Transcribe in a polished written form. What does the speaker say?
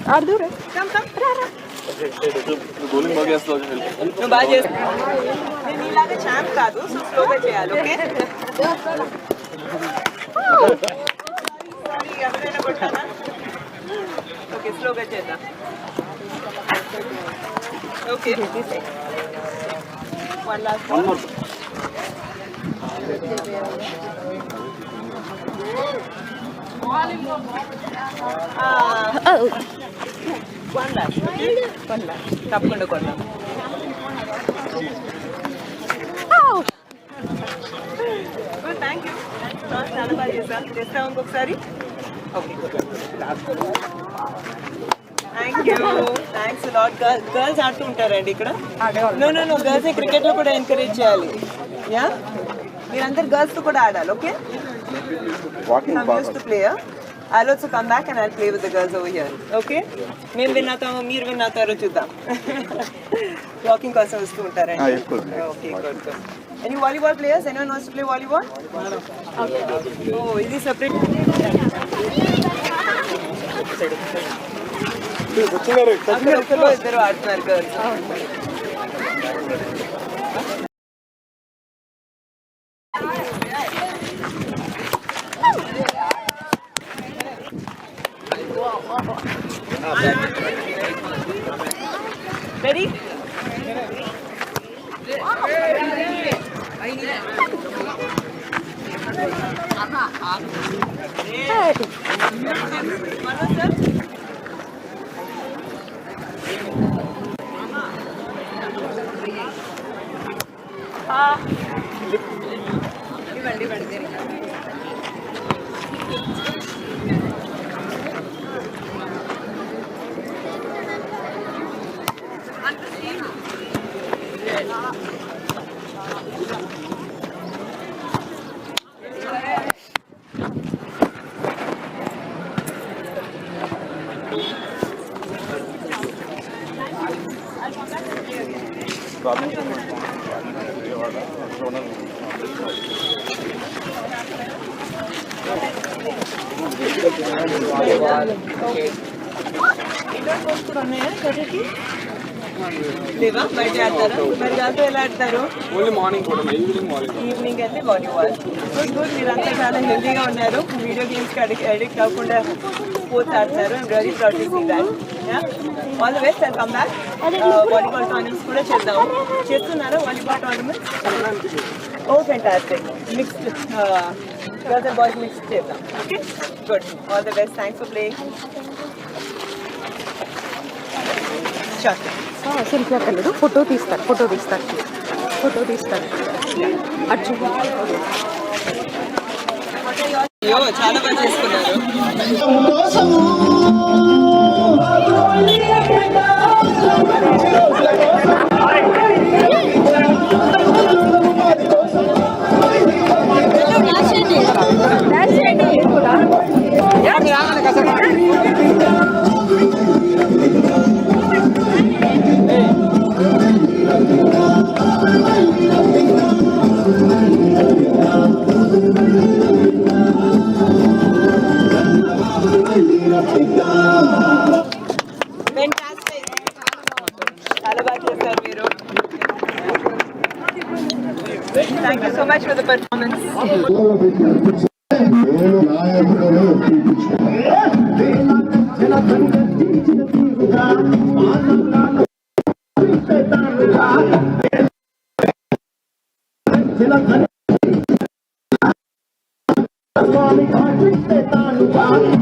ఆడుదురా bowling బాగా చేస్తావు నువ్వు బాగా చేస్తావు నేను ఇలాగే ఛాంప్ కాదు సో స్లోగా చేయాలి ఓకే ఎవరైనా కొట్టానా ఓకే స్లోగా చేద్దాం ఓకే వన్ లాస్ట్ తప్పకుండా కొన్నాం థ్యాంక్ యూ చాలా బాగా చేస్తాను చేస్తాం ఇంకొకసారి okay thank you thanks lot girls ఆడుతూ ఉంటారండి ఇక్కడ నో గర్ల్స్ క్రికెట్లో కూడా ఎంకరేజ్ చేయాలి యా మీరందరు గర్ల్స్తో కూడా ఆడాలి okay I'm used to play. I'll also come back and I'll play with the girls over here. Okay? మేము విన్ అవుతామో మీరు విన్ అవుతారో చూద్దాం వాకింగ్ కోసం వస్తూ ఉంటారండి okay good any volleyball players anyone wants to play volleyball ఓ ఇది సెపరేట్ ఇద్దరు ఆడుతున్నారు గర్ల్స్ Ready? లేవా బయట ఆడతారు మరి కాదు ఎలా ఆడతారు ఈవినింగ్ అయితే వాలీబాల్ గుడ్ మీరంతా చాలా హెల్తీగా ఉన్నారు వీడియో గేమ్స్కి అడిక్ట్ అవ్వకుండా స్పోర్ట్స్ ఆడతారు I'm really proud to see that all the best I'll come back volleyball tournaments కూడా చేద్దాము చేస్తున్నారా వాలీబాల్ టోర్నమెంట్స్ ఓ fantastic mixed girls and boys mix చేద్దాం okay good all the best thanks for playing selfie అక్కర్లేదు photo తీస్తారు అర్జున్ చాలా బాగా చేసుకున్నారు చాలా బాగా చేస్తారు మీరు thank you so much for the performance Swami,